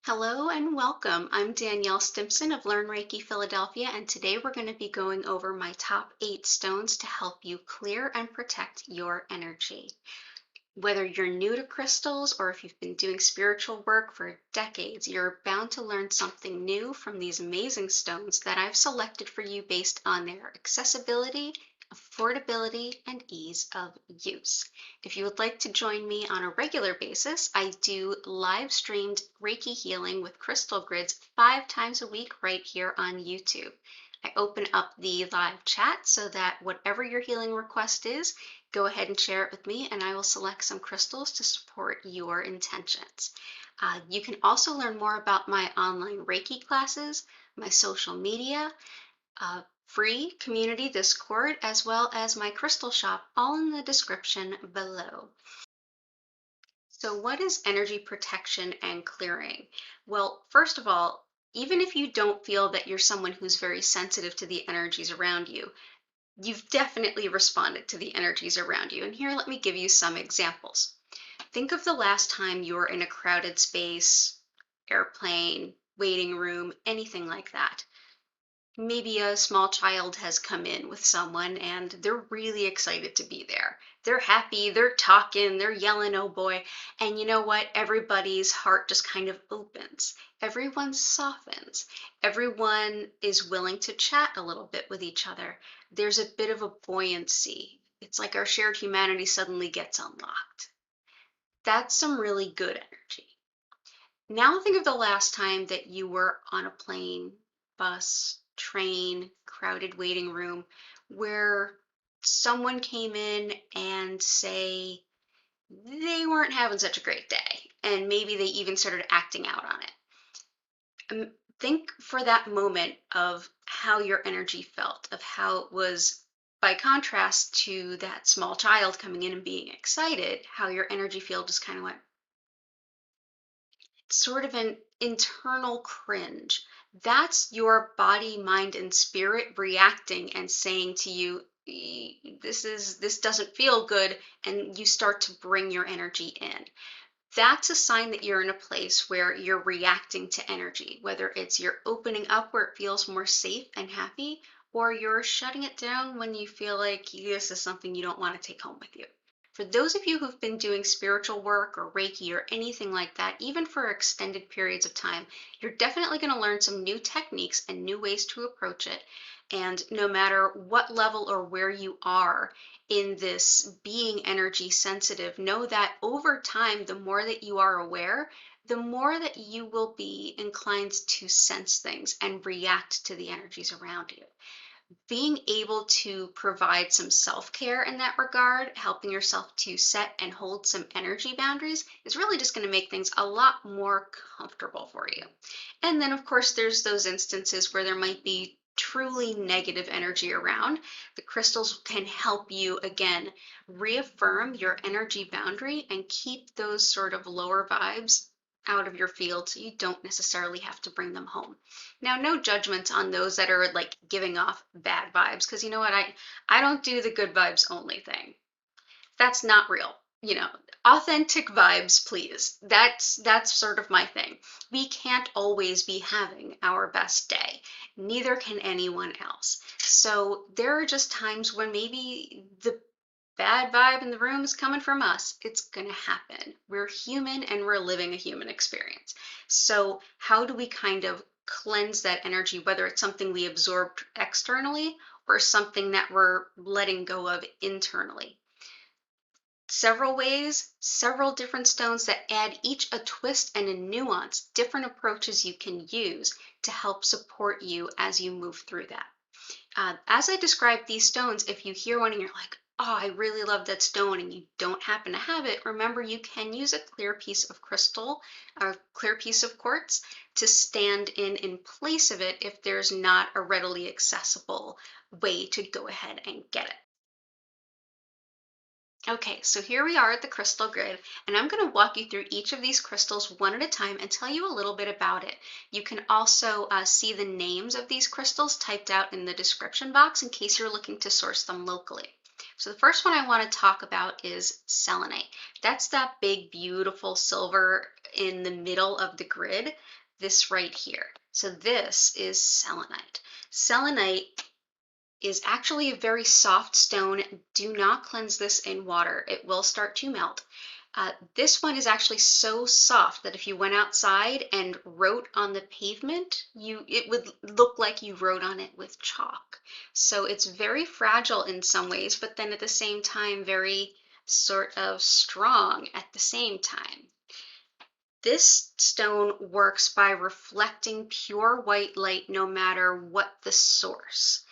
Hello and welcome. I'm Danielle Stimpson of Learn Reiki Philadelphia, and today we're going to be going over my top 8 stones to help you clear and protect your energy. Whether you're new to crystals or if you've been doing spiritual work for decades, you're bound to learn something new from these amazing stones that I've selected for you based on their accessibility, affordability, and ease of use. If you would like to join me on a regular basis, I do live streamed Reiki healing with crystal grids 5 times a week right here on YouTube. I open up the live chat so that whatever your healing request is, go ahead and share it with me and I will select some crystals to support your intentions. You can also learn more about my online Reiki classes, my social media, free community Discord, as well as my crystal shop, all in the description below. So what is energy protection and clearing? Well, first of all, even if you don't feel that you're someone who's very sensitive to the energies around you, you've definitely responded to the energies around you. And here, let me give you some examples. Think of the last time you were in a crowded space, airplane, waiting room, anything like that. Maybe a small child has come in with someone and they're really excited to be there. They're happy, they're talking, they're yelling, oh boy. And you know what? Everybody's heart just kind of opens. Everyone softens. Everyone is willing to chat a little bit with each other. There's a bit of a buoyancy. It's like our shared humanity suddenly gets unlocked. That's some really good energy. Now think of the last time that you were on a plane, bus, train, crowded waiting room, where someone came in and say they weren't having such a great day, and maybe they even started acting out on it. Think for that moment of how your energy felt, of how it was by contrast to that small child coming in and being excited, how your energy field just kind of went sort of an internal cringe. That's your body, mind, and spirit reacting and saying to you, this doesn't feel good, and you start to bring your energy in. That's a sign that you're in a place where you're reacting to energy, whether it's you're opening up where it feels more safe and happy, or you're shutting it down when you feel like this is something you don't want to take home with you. For those of you who've been doing spiritual work or Reiki or anything like that, even for extended periods of time, you're definitely going to learn some new techniques and new ways to approach it. And no matter what level or where you are in this being energy sensitive, know that over time, the more that you are aware, the more that you will be inclined to sense things and react to the energies around you. Being able to provide some self-care in that regard, helping yourself to set and hold some energy boundaries, is really just going to make things a lot more comfortable for you. And then, of course, there's those instances where there might be truly negative energy around. The crystals can help you, again, reaffirm your energy boundary and keep those sort of lower vibes out of your field so you don't necessarily have to bring them home. Now, no judgments on those that are like giving off bad vibes, because you know what, I don't do the good vibes only thing. That's not real. Authentic vibes, please. That's sort of my thing. We can't always be having our best day. Neither can anyone else. So there are just times when maybe the bad vibe in the room is coming from us. It's going to happen. We're human and we're living a human experience. So how do we kind of cleanse that energy, whether it's something we absorbed externally or something that we're letting go of internally? Several ways, several different stones that add each a twist and a nuance, different approaches you can use to help support you as you move through that. As I describe these stones, if you hear one and you're like, oh, I really love that stone, and you don't happen to have it, remember you can use a clear piece of crystal, a clear piece of quartz, to stand in place of it if there's not a readily accessible way to go ahead and get it. Okay, so here we are at the crystal grid, and I'm going to walk you through each of these crystals one at a time and tell you a little bit about it. You can also see the names of these crystals typed out in the description box in case you're looking to source them locally. So the first one I want to talk about is selenite. That's that big, beautiful silver in the middle of the grid, this right here. So this is selenite. Selenite is actually a very soft stone. Do not cleanse this in water. It will start to melt. This one is actually so soft that if you went outside and wrote on the pavement, it would look like you wrote on it with chalk. So it's very fragile in some ways, but then at the same time, very sort of strong at the same time. This stone works by reflecting pure white light no matter what the source.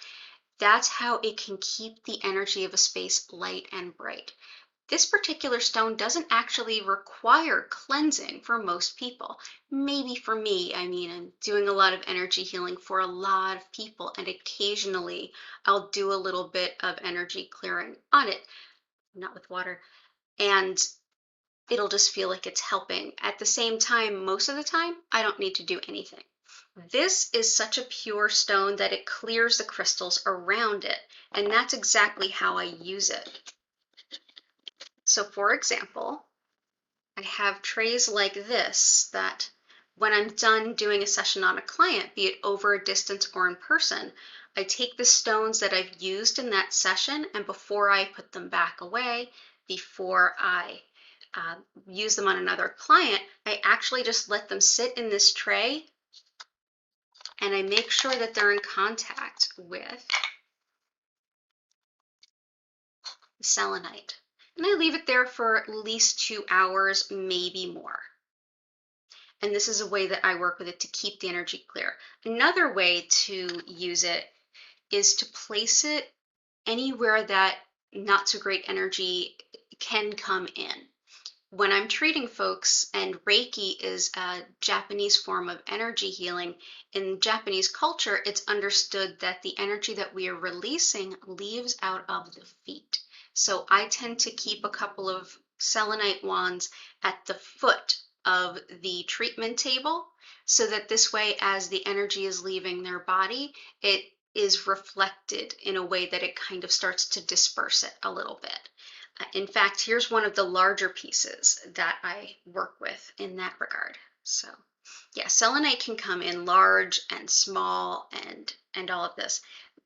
That's how it can keep the energy of a space light and bright. This particular stone doesn't actually require cleansing for most people. Maybe for me, I mean, I'm doing a lot of energy healing for a lot of people, and occasionally I'll do a little bit of energy clearing on it, not with water, and it'll just feel like it's helping. At the same time, most of the time, I don't need to do anything. This is such a pure stone that it clears the crystals around it, and that's exactly how I use it. So for example, I have trays like this that when I'm done doing a session on a client, be it over a distance or in person, I take the stones that I've used in that session, and before I put them back away, before I use them on another client, I actually just let them sit in this tray, and I make sure that they're in contact with the selenite. And I leave it there for at least 2 hours, maybe more. And this is a way that I work with it to keep the energy clear. Another way to use it is to place it anywhere that not so great energy can come in. When I'm treating folks, and Reiki is a Japanese form of energy healing, in Japanese culture, it's understood that the energy that we are releasing leaves out of the feet. So I tend to keep a couple of selenite wands at the foot of the treatment table, so that this way, as the energy is leaving their body, it is reflected in a way that it kind of starts to disperse it a little bit. In fact, here's one of the larger pieces that I work with in that regard. So yeah, selenite can come in large and small and all of this.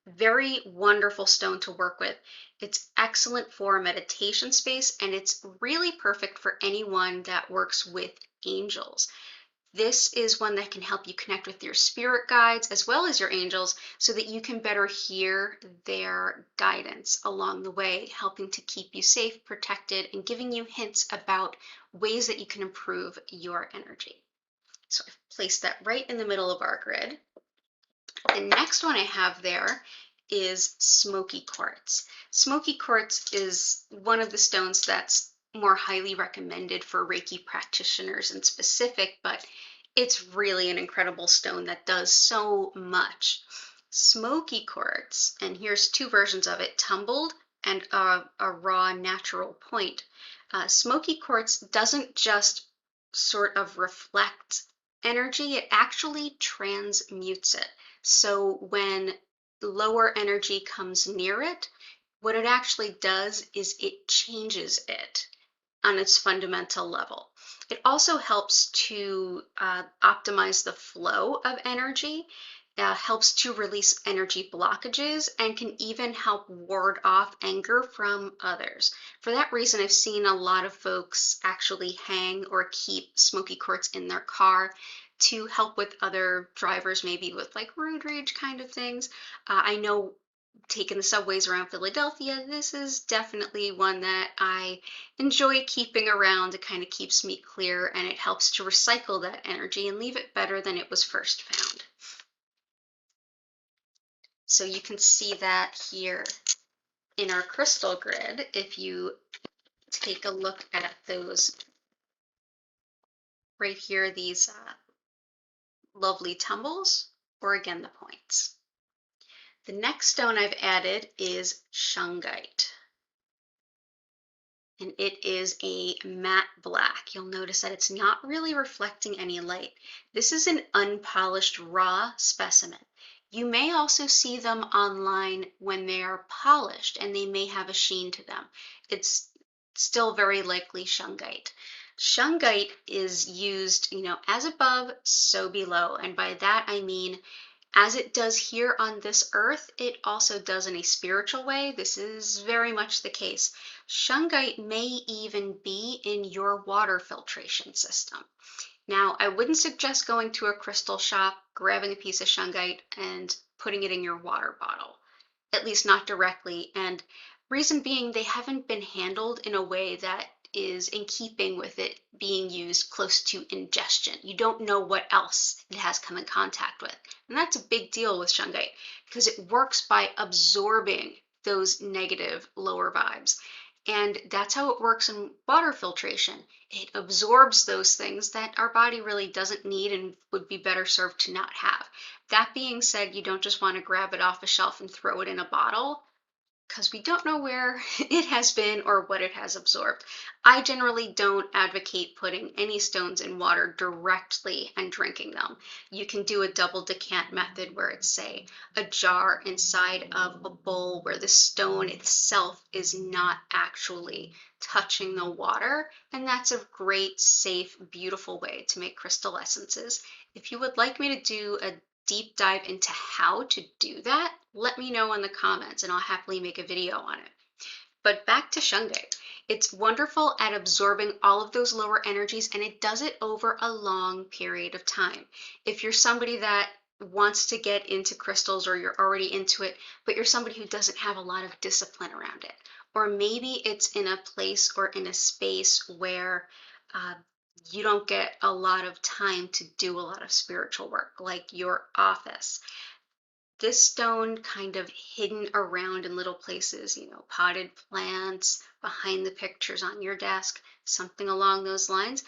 Very wonderful stone to work with. It's excellent for a meditation space, and it's really perfect for anyone that works with angels. This is one that can help you connect with your spirit guides as well as your angels, so that you can better hear their guidance along the way, helping to keep you safe, protected, and giving you hints about ways that you can improve your energy. So I've placed that right in the middle of our grid. The next one I have there is Smoky Quartz. Smoky Quartz is one of the stones that's more highly recommended for Reiki practitioners in specific, but it's really an incredible stone that does so much. Smoky Quartz, and here's two versions of it, tumbled and a raw natural point. Smoky Quartz doesn't just sort of reflect energy, it actually transmutes it. So when lower energy comes near it, what it actually does is it changes it on its fundamental level. It also helps to optimize the flow of energy, helps to release energy blockages, and can even help ward off anger from others. For that reason, I've seen a lot of folks actually hang or keep Smoky Quartz in their car to help with other drivers, maybe with like road rage kind of things. I know taking the subways around Philadelphia, this is definitely one that I enjoy keeping around. It kind of keeps me clear, and it helps to recycle that energy and leave it better than it was first found. So you can see that here in our crystal grid if you take a look at those right here, these lovely tumbles, or again the points. The next stone I've added is Shungite, and it is a matte black. You'll notice that it's not really reflecting any light. This is an unpolished raw specimen. You may also see them online when they are polished, and they may have a sheen to them. It's still very likely Shungite. Shungite is used, as above, so below. And by that, I mean, as it does here on this earth, it also does in a spiritual way. This is very much the case. Shungite may even be in your water filtration system. Now, I wouldn't suggest going to a crystal shop, grabbing a piece of shungite, and putting it in your water bottle, at least not directly. And reason being, they haven't been handled in a way that is in keeping with it being used close to ingestion. You don't know what else it has come in contact with. And that's a big deal with shungite because it works by absorbing those negative lower vibes. And that's how it works in water filtration. It absorbs those things that our body really doesn't need and would be better served to not have. That being said, you don't just want to grab it off a shelf and throw it in a bottle, because we don't know where it has been or what it has absorbed. I generally don't advocate putting any stones in water directly and drinking them. You can do a double decant method where it's, say, a jar inside of a bowl where the stone itself is not actually touching the water, and that's a great, safe, beautiful way to make crystal essences. If you would like me to do a deep dive into how to do that, let me know in the comments and I'll happily make a video on it. But back to shungite. It's wonderful at absorbing all of those lower energies, and it does it over a long period of time. If you're somebody that wants to get into crystals, or you're already into it, but you're somebody who doesn't have a lot of discipline around it, or maybe it's in a place or in a space where you don't get a lot of time to do a lot of spiritual work, like your office. This stone kind of hidden around in little places, potted plants, behind the pictures on your desk, something along those lines.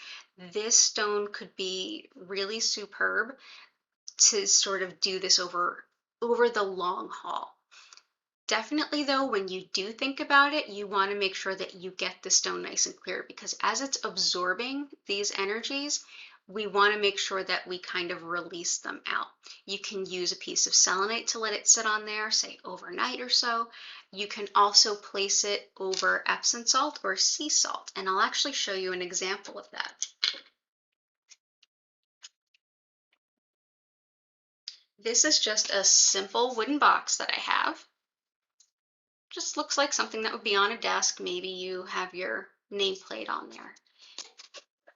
This stone could be really superb to sort of do this over the long haul. Definitely though, when you do think about it, you want to make sure that you get the stone nice and clear, because as it's absorbing these energies, we want to make sure that we kind of release them out. You can use a piece of selenite to let it sit on there, say overnight or so. You can also place it over Epsom salt or sea salt, and I'll actually show you an example of that. This is just a simple wooden box that I have. Just looks like something that would be on a desk. Maybe you have your nameplate on there.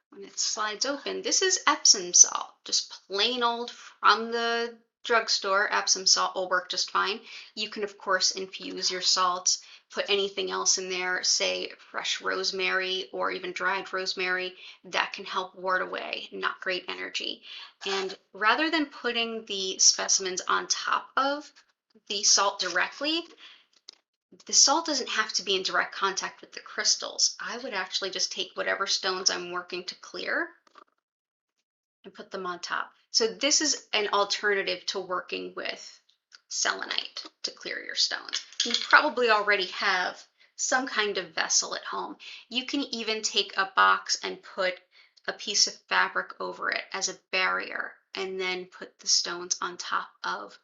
When it slides open, this is Epsom salt, just plain old from the drugstore. Epsom salt will work just fine. You can, of course, infuse your salts, put anything else in there, say fresh rosemary or even dried rosemary. That can help ward away not great energy. And rather than putting the specimens on top of the salt directly, the salt doesn't have to be in direct contact with the crystals. I would actually just take whatever stones I'm working to clear and put them on top. So this is an alternative to working with selenite to clear your stones. You probably already have some kind of vessel at home. You can even take a box and put a piece of fabric over it as a barrier, and then put the stones on top of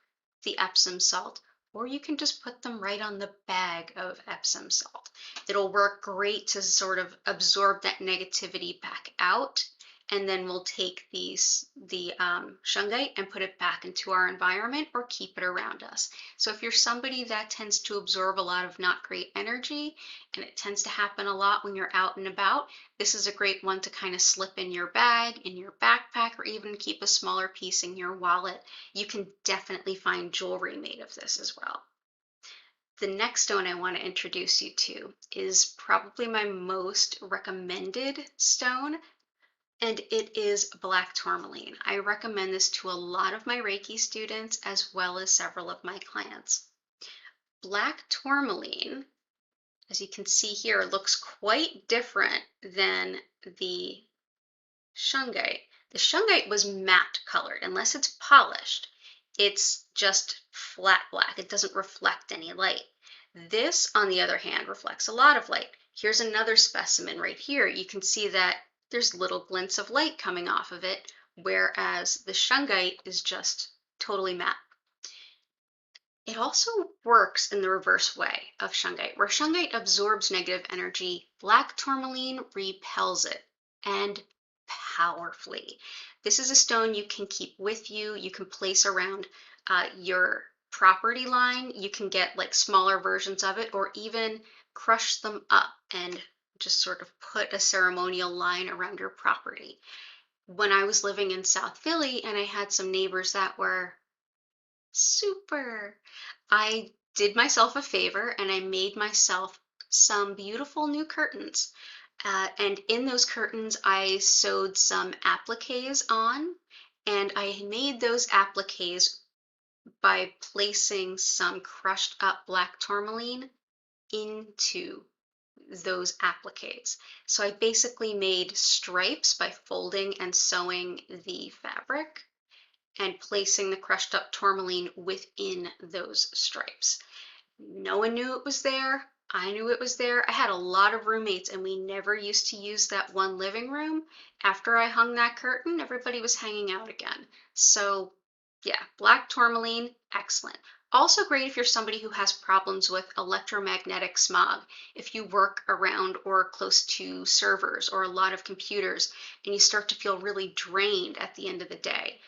the Epsom salt. Or you can just put them right on the bag of Epsom salt. It'll work great to sort of absorb that negativity back out, and then we'll take the shungite and put it back into our environment or keep it around us. So if you're somebody that tends to absorb a lot of not great energy, and it tends to happen a lot when you're out and about, this is a great one to kind of slip in your bag, in your backpack, or even keep a smaller piece in your wallet. You can definitely find jewelry made of this as well. The next stone I want to introduce you to is probably my most recommended stone, and it is black tourmaline. I recommend this to a lot of my Reiki students as well as several of my clients. Black tourmaline, as you can see here, looks quite different than the shungite. The shungite was matte colored. Unless it's polished, it's just flat black. It doesn't reflect any light. This, on the other hand, reflects a lot of light. Here's another specimen right here. You can see that there's little glints of light coming off of it, whereas the shungite is just totally matte. It also works in the reverse way of shungite. Where shungite absorbs negative energy, black tourmaline repels it. and powerfully. This is a stone you can keep with you. You can place around your property line. You can get like smaller versions of it, or even crush them up and just sort of put a ceremonial line around your property. When I was living in South Philly and I had some neighbors that were super, I did myself a favor and I made myself some beautiful new curtains. And in those curtains, I sewed some appliques on, and I made those appliques by placing some crushed up black tourmaline into those appliques. So I basically made stripes by folding and sewing the fabric and placing the crushed up tourmaline within those stripes. No one knew it was there. I knew it was there. I had a lot of roommates and we never used to use that one living room. After I hung that curtain, everybody was hanging out again. So yeah, black tourmaline, excellent. Also great if you're somebody who has problems with electromagnetic smog. If you work around or close to servers or a lot of computers and you start to feel really drained at the end of the day.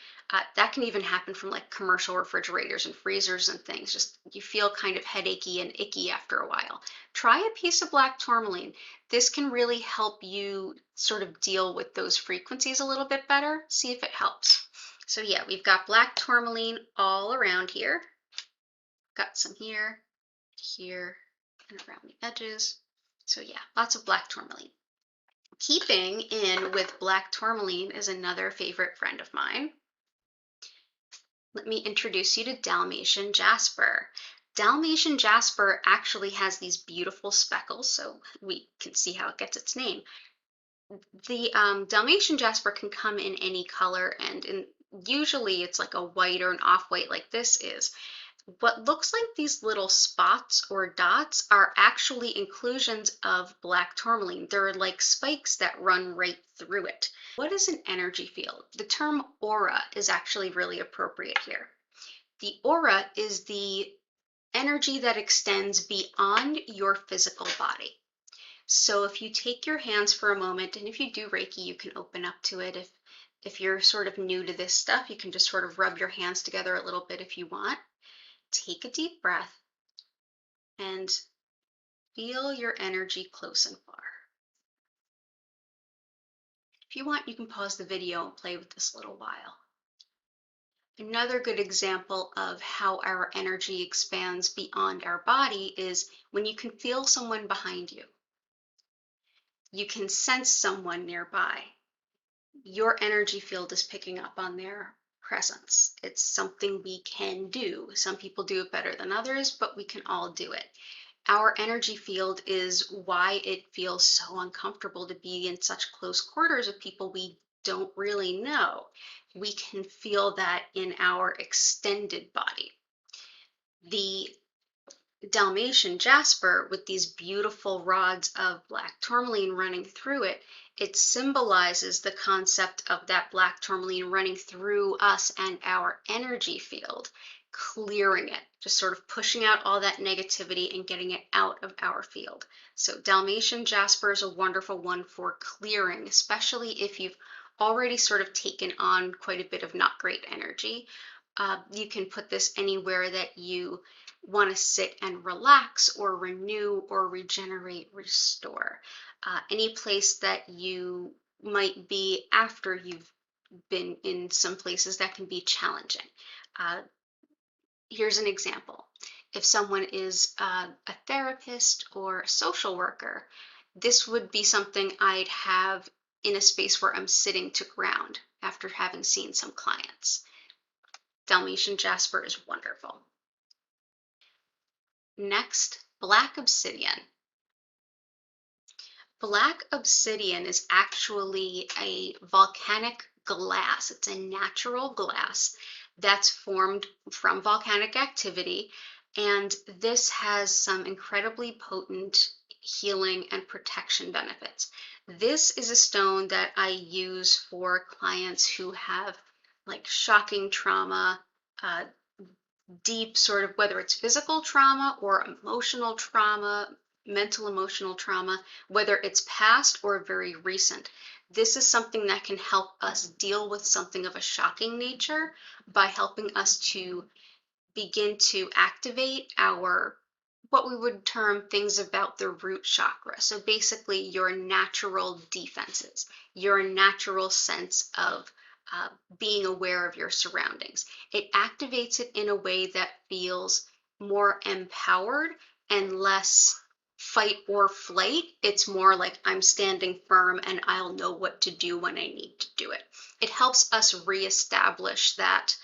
That can even happen from like commercial refrigerators and freezers and things. Just you feel kind of headachy and icky after a while. Try a piece of black tourmaline. This can really help you sort of deal with those frequencies a little bit better. See if it helps. So yeah, we've got black tourmaline all around here. Got some here, here, and around the edges. So yeah, lots of black tourmaline. Keeping in with black tourmaline is another favorite friend of mine. Let me introduce you to Dalmatian Jasper. Dalmatian Jasper actually has these beautiful speckles, so we can see how it gets its name. The Dalmatian Jasper can come in any color, and usually it's like a white or an off-white like this is. What looks like these little spots or dots are actually inclusions of black tourmaline. They're like spikes that run right through it. What is an energy field? The term aura is actually really appropriate here. The aura is the energy that extends beyond your physical body. So if you take your hands for a moment, and if you do Reiki, you can open up to it. If you're sort of new to this stuff, you can just sort of rub your hands together a little bit if you want. Take a deep breath and feel your energy close and far. If you want, you can pause the video and play with this a little while. Another good example of how our energy expands beyond our body is when you can feel someone behind you. You can sense someone nearby. Your energy field is picking up on their presence. It's something we can do. Some people do it better than others, but we can all do it. Our energy field is why it feels so uncomfortable to be in such close quarters with people we don't really know. We can feel that in our extended body. The Dalmatian Jasper, with these beautiful rods of black tourmaline running through it, it symbolizes the concept of that black tourmaline running through us and our energy field, clearing it, just sort of pushing out all that negativity and getting it out of our field. So Dalmatian Jasper is a wonderful one for clearing, especially if you've already sort of taken on quite a bit of not great energy. You can put this anywhere that you want to sit and relax or renew or regenerate, restore. Any place that you might be after you've been in some places that can be challenging. Here's an example. If someone is a therapist or a social worker, this would be something I'd have in a space where I'm sitting to ground after having seen some clients. Dalmatian Jasper is wonderful. Next, black obsidian. Black obsidian is actually a volcanic glass. It's a natural glass that's formed from volcanic activity, and this has some incredibly potent healing and protection benefits. This is a stone that I use for clients who have like shocking trauma, deep sort of, whether it's physical trauma or emotional trauma, mental emotional trauma, whether it's past or very recent. This is something that can help us deal with something of a shocking nature by helping us to begin to activate our, what we would term, things about the root chakra. So basically your natural defenses, your natural sense of being aware of your surroundings. It activates it in a way that feels more empowered and less fight or flight. It's more like I'm standing firm and I'll know what to do when I need to do it. It helps us reestablish that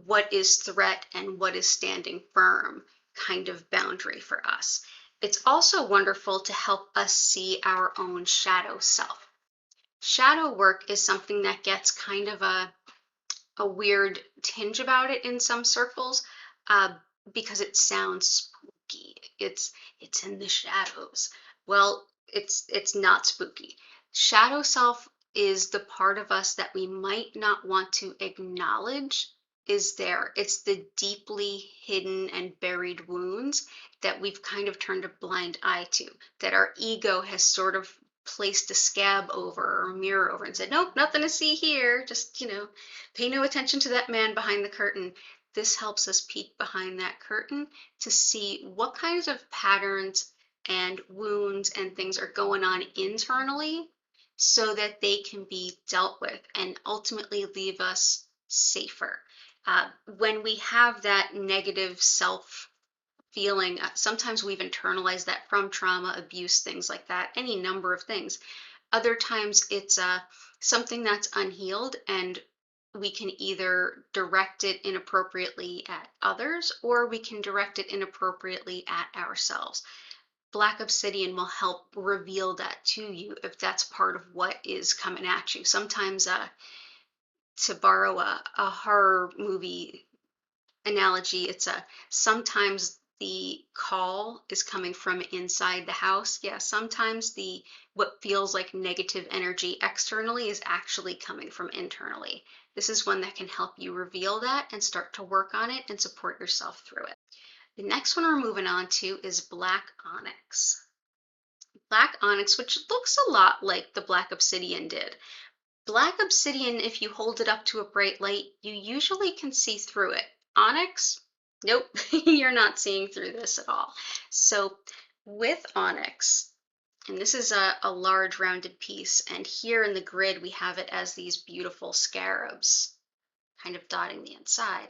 what is threat and what is standing firm kind of boundary for us. It's also wonderful to help us see our own shadow self. Shadow work is something that gets kind of a weird tinge about it in some circles because it sounds spooky. It's in the shadows. Well, it's not spooky. Shadow self is the part of us that we might not want to acknowledge is there. It's the deeply hidden and buried wounds that we've kind of turned a blind eye to, that our ego has sort of placed a scab over or a mirror over and said, nope, nothing to see here. Just, pay no attention to that man behind the curtain. This helps us peek behind that curtain to see what kinds of patterns and wounds and things are going on internally so that they can be dealt with and ultimately leave us safer. When we have that negative self feeling, sometimes we've internalized that from trauma, abuse, things like that, any number of things. Other times it's something that's unhealed, and we can either direct it inappropriately at others or we can direct it inappropriately at ourselves. Black Obsidian will help reveal that to you if that's part of what is coming at you. Sometimes, to borrow a horror movie analogy, it's sometimes the call is coming from inside the house. Yeah, sometimes what feels like negative energy externally is actually coming from internally. This is one that can help you reveal that and start to work on it and support yourself through it. The next one we're moving on to is Black Onyx. Black Onyx, which looks a lot like the Black Obsidian did. Black Obsidian, if you hold it up to a bright light, you usually can see through it. Onyx, nope, you're not seeing through this at all. So with Onyx, and this is a large rounded piece, and here in the grid we have it as these beautiful scarabs kind of dotting the inside.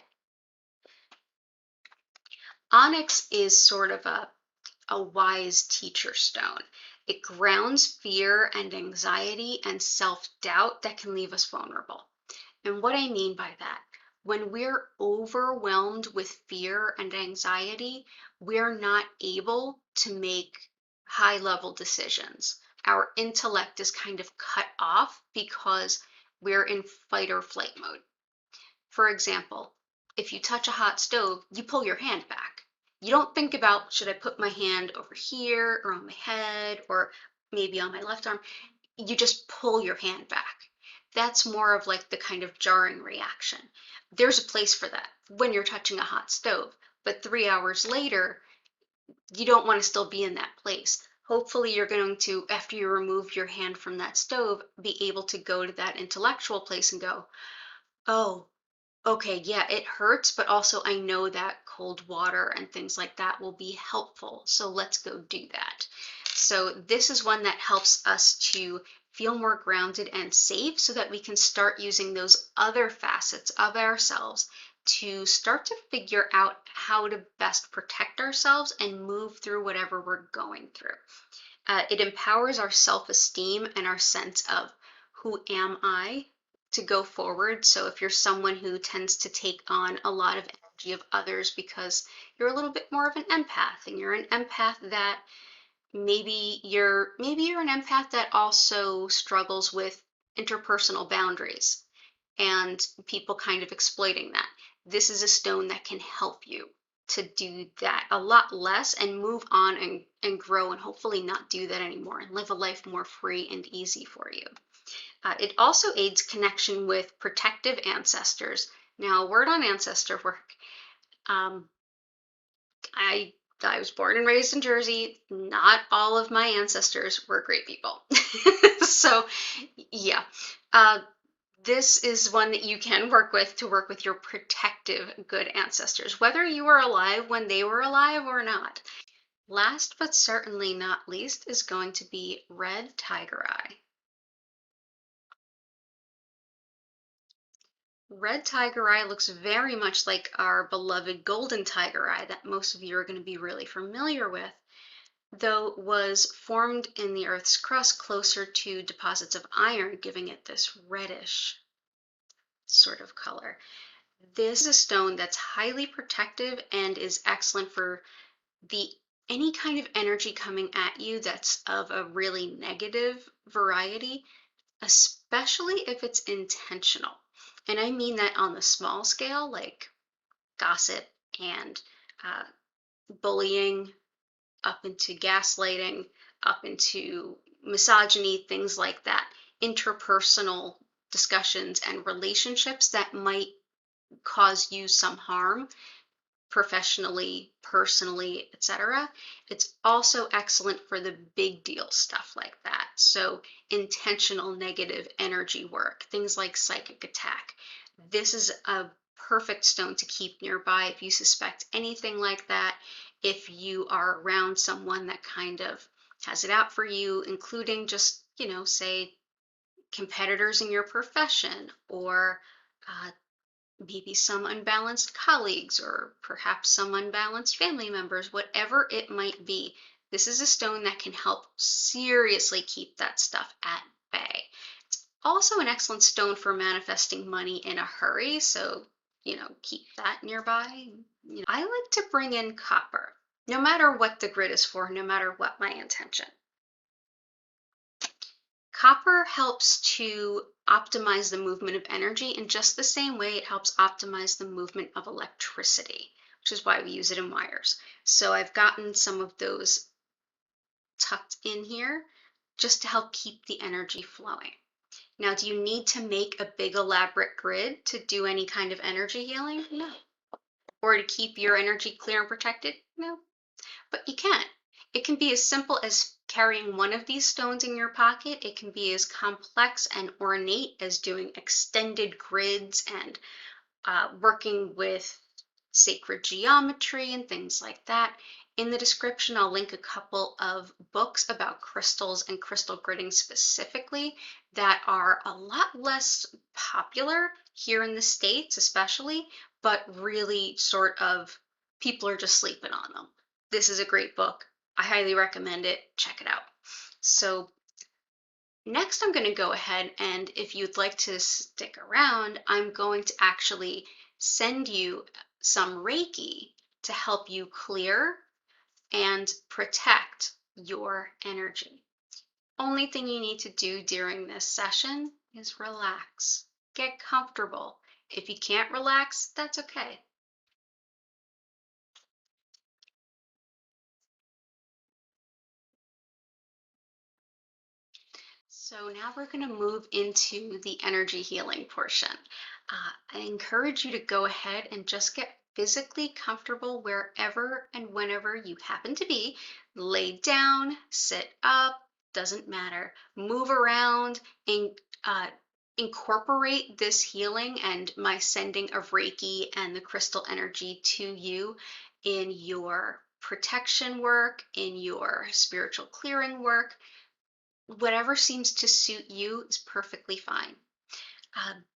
Onyx is sort of a wise teacher stone. It grounds fear and anxiety and self-doubt that can leave us vulnerable. And what I mean by that, when we're overwhelmed with fear and anxiety, we're not able to make high-level decisions. Our intellect is kind of cut off because we're in fight or flight mode. For example, if you touch a hot stove, you pull your hand back. You don't think about, should I put my hand over here or on my head or maybe on my left arm? You just pull your hand back. That's more of like the kind of jarring reaction. There's a place for that when you're touching a hot stove, but 3 hours later, you don't want to still be in that place. Hopefully you're going to, after you remove your hand from that stove, be able to go to that intellectual place and go, oh, okay, yeah, it hurts, but also I know that cold water and things like that will be helpful. So let's go do that. So this is one that helps us to feel more grounded and safe so that we can start using those other facets of ourselves to start to figure out how to best protect ourselves and move through whatever we're going through. It empowers our self-esteem and our sense of who am I to go forward. So if you're someone who tends to take on a lot of energy of others because you're a little bit more of an empath, and you're an empath that maybe you're an empath that also struggles with interpersonal boundaries and people kind of exploiting that. This is a stone that can help you to do that a lot less and move on and grow and hopefully not do that anymore and live a life more free and easy for you. It also aids connection with protective ancestors. Now, a word on ancestor work. I was born and raised in Jersey. Not all of my ancestors were great people. So, yeah. Uh, this is one that you can work with to work with your protective good ancestors, whether you were alive when they were alive or not. Last but certainly not least is going to be red tiger eye. Red tiger eye looks very much like our beloved golden tiger eye that most of you are going to be really familiar with, though was formed in the Earth's crust closer to deposits of iron, giving it this reddish sort of color. This is a stone that's highly protective and is excellent for the any kind of energy coming at you that's of a really negative variety, especially if it's intentional. And I mean that on the small scale, like gossip and uh, bullying, up into gaslighting, up into misogyny, things like that, interpersonal discussions and relationships that might cause you some harm professionally, personally, etc. It's also excellent for the big deal stuff like that. So intentional negative energy work, things like psychic attack. This is a perfect stone to keep nearby if you suspect anything like that, if you are around someone that kind of has it out for you, including just, say competitors in your profession, or maybe some unbalanced colleagues, or perhaps some unbalanced family members, whatever it might be. This is a stone that can help seriously keep that stuff at bay. It's also an excellent stone for manifesting money in a hurry, so, keep that nearby. I like to bring in copper, no matter what the grid is for, no matter what my intention. Copper helps to optimize the movement of energy in just the same way it helps optimize the movement of electricity, which is why we use it in wires. So I've gotten some of those tucked in here just to help keep the energy flowing. Now, do you need to make a big elaborate grid to do any kind of energy healing? No. Or to keep your energy clear and protected? No. But you can. It can be as simple as carrying one of these stones in your pocket. It can be as complex and ornate as doing extended grids and working with sacred geometry and things like that. In the description, I'll link a couple of books about crystals and crystal gridding specifically that are a lot less popular here in the States, especially, but really sort of people are just sleeping on them. This is a great book. I highly recommend it. Check it out. So next I'm going to go ahead, and if you'd like to stick around, I'm going to actually send you some Reiki to help you clear and protect your energy. Only thing you need to do during this session is relax. Get comfortable. If you can't relax, that's okay. So now we're going to move into the energy healing portion. I encourage you to go ahead and just get physically comfortable wherever and whenever you happen to be. Lay down, sit up, doesn't matter. Move around and incorporate this healing and my sending of Reiki and the crystal energy to you in your protection work, in your spiritual clearing work. Whatever seems to suit you is perfectly fine.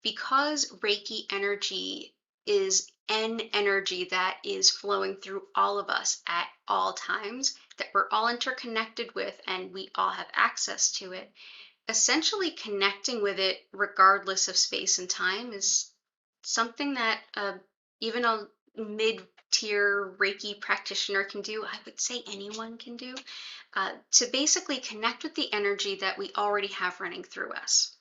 Because Reiki energy is an energy that is flowing through all of us at all times, that we're all interconnected with and we all have access to it, essentially connecting with it regardless of space and time is something that even a mid-tier Reiki practitioner can do. I would say anyone can do, to basically connect with the energy that we already have running through us.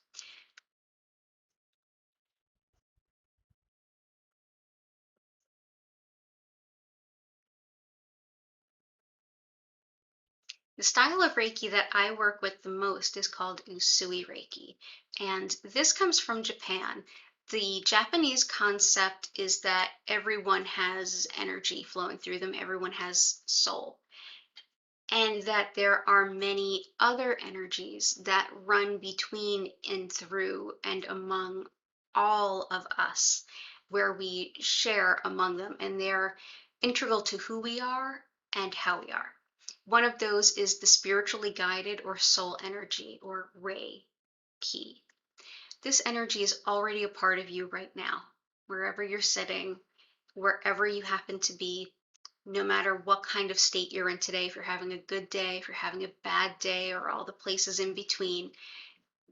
The style of Reiki that I work with the most is called Usui Reiki, and this comes from Japan. The Japanese concept is that everyone has energy flowing through them, everyone has soul. and that there are many other energies that run between and through and among all of us, where we share among them, and they're integral to who we are and how we are. One of those is the spiritually guided or soul energy, or Reiki. This energy is already a part of you right now, wherever you're sitting, wherever you happen to be, no matter what kind of state you're in today, if you're having a good day, if you're having a bad day, or all the places in between,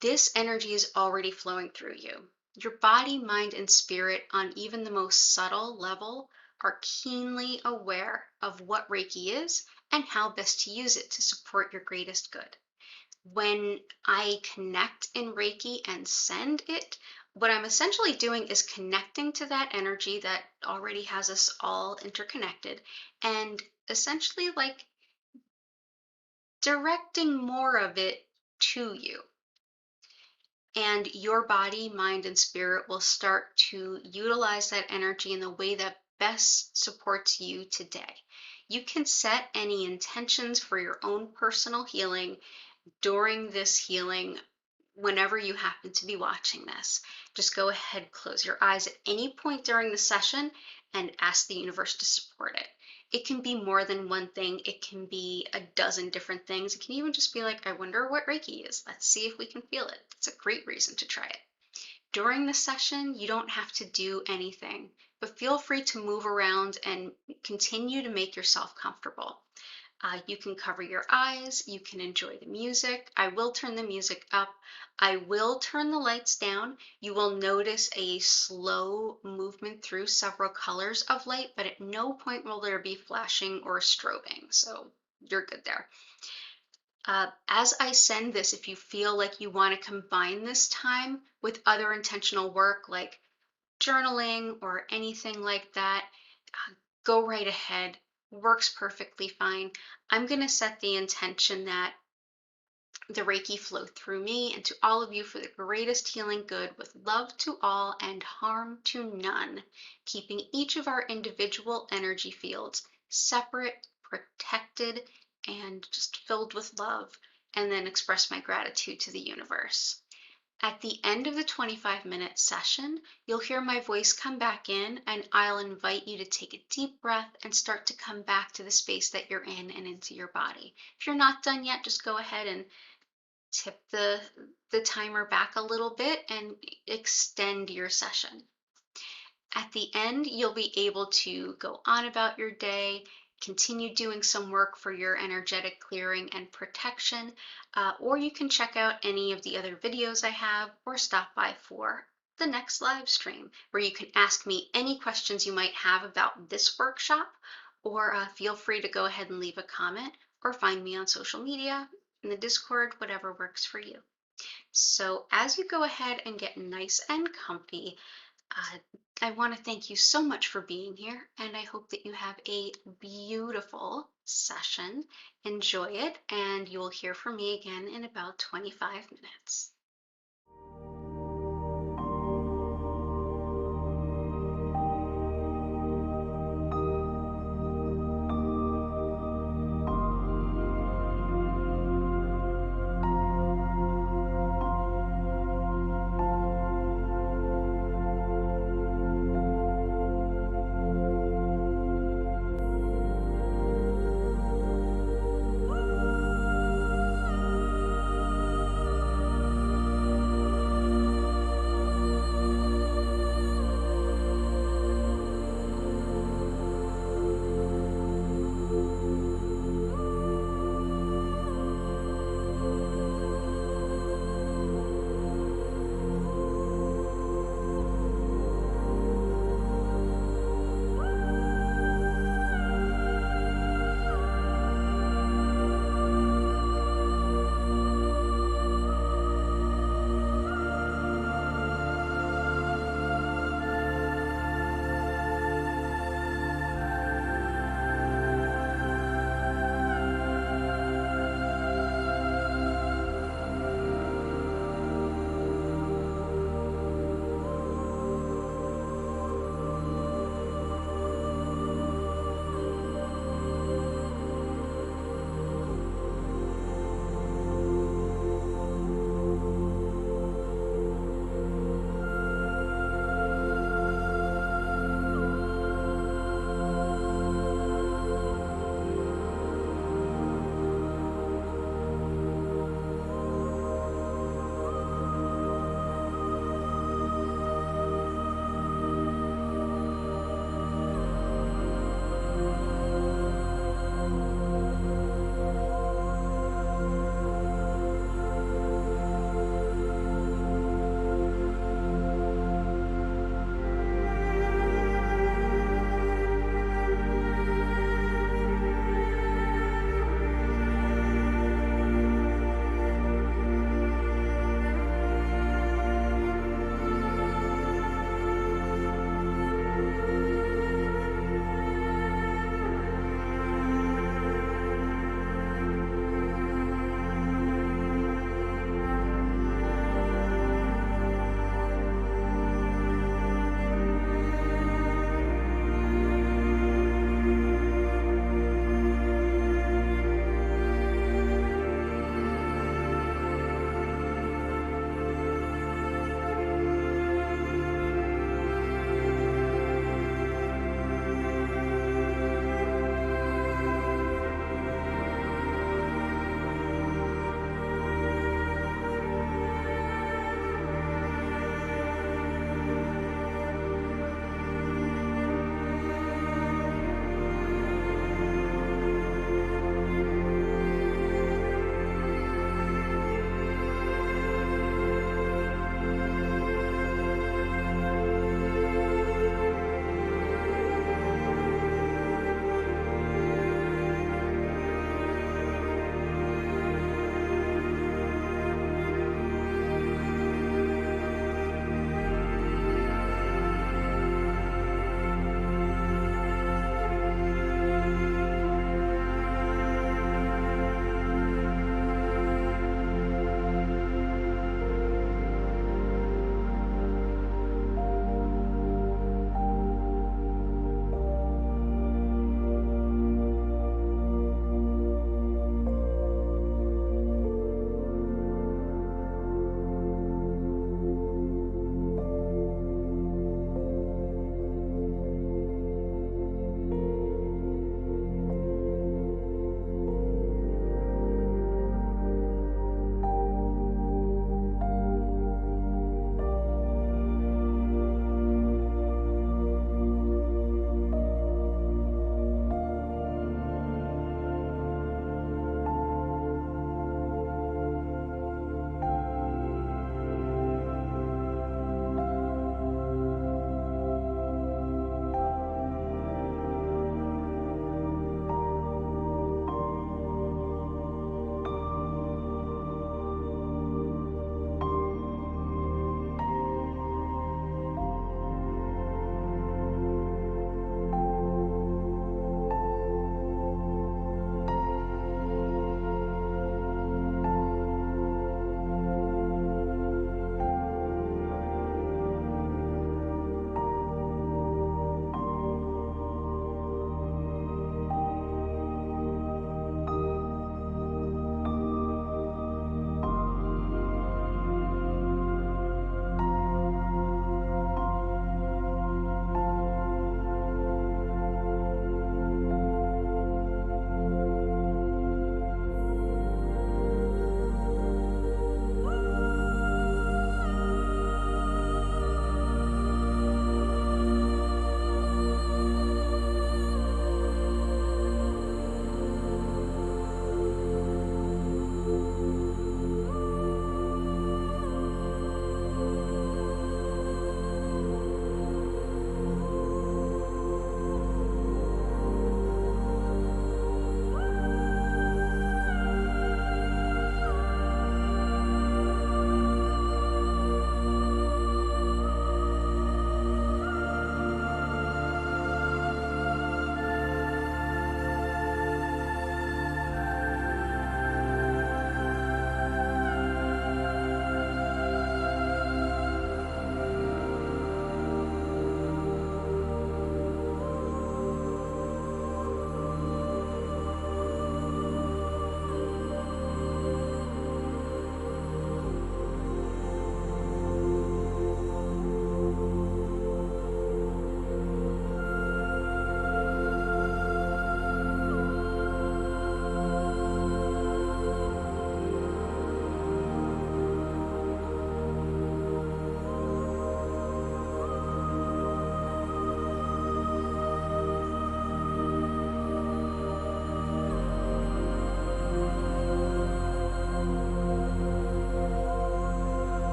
this energy is already flowing through you. Your body, mind, and spirit, on even the most subtle level, are keenly aware of what Reiki is and how best to use it to support your greatest good. When I connect in Reiki and send it, what I'm essentially doing is connecting to that energy that already has us all interconnected, and essentially like directing more of it to you. And your body, mind, and spirit will start to utilize that energy in the way that best supports you today. You can set any intentions for your own personal healing during this healing whenever you happen to be watching this. Just go ahead, close your eyes at any point during the session and ask the universe to support it. It can be more than one thing. It can be a dozen different things. It can even just be like, I wonder what Reiki is. Let's see if we can feel it. It's a great reason to try it. During the session, you don't have to do anything, but feel free to move around and continue to make yourself comfortable. You can cover your eyes, you can enjoy the music. I will turn the music up. I will turn the lights down. You will notice a slow movement through several colors of light, but at no point will there be flashing or strobing, so you're good there. As I send this, if you feel like you want to combine this time with other intentional work like journaling or anything like that, go right ahead. Works perfectly fine. I'm going to set the intention that the Reiki flow through me and to all of you for the greatest healing good, with love to all and harm to none, keeping each of our individual energy fields separate, protected, and just filled with love, and then express my gratitude to the universe. At the end of the 25-minute session, you'll hear my voice come back in, and I'll invite you to take a deep breath and start to come back to the space that you're in and into your body. If you're not done yet, just go ahead and tip the timer back a little bit and extend your session. At the end, you'll be able to go on about your day, continue doing some work for your energetic clearing and protection, or you can check out any of the other videos I have or stop by for the next live stream, where you can ask me any questions you might have about this workshop, or feel free to go ahead and leave a comment or find me on social media, in the Discord, whatever works for you. So as you go ahead and get nice and comfy, I want to thank you so much for being here, and I hope that you have a beautiful session. Enjoy it, and you will hear from me again in about 25 minutes.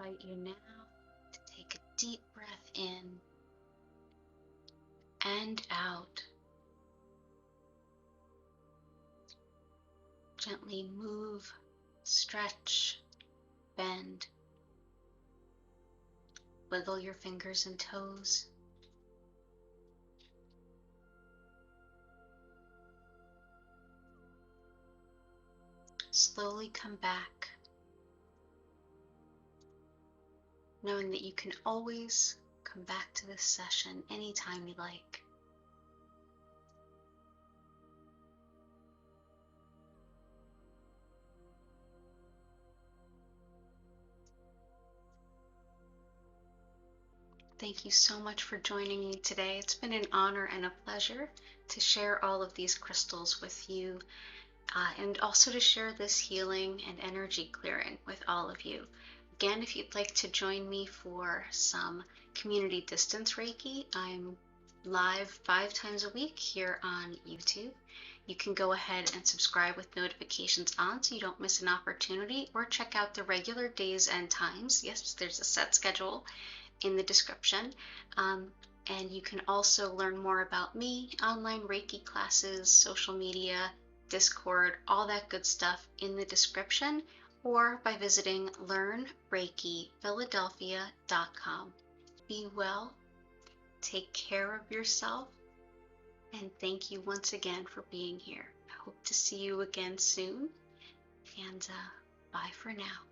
invite you now to take a deep breath in and out. Gently move, stretch, bend. Wiggle your fingers and toes. Slowly come back, knowing that you can always come back to this session anytime you like. Thank you so much for joining me today. It's been an honor and a pleasure to share all of these crystals with you, and also to share this healing and energy clearing with all of you. Again, if you'd like to join me for some community distance Reiki, I'm live 5 times a week here on YouTube. You can go ahead and subscribe with notifications on so you don't miss an opportunity, or check out the regular days and times. Yes, there's a set schedule in the description. And you can also learn more about me, online Reiki classes, social media, Discord, all that good stuff in the description, or by visiting learnreikiphiladelphia.com. Be well, take care of yourself, and thank you once again for being here. I hope to see you again soon, and bye for now.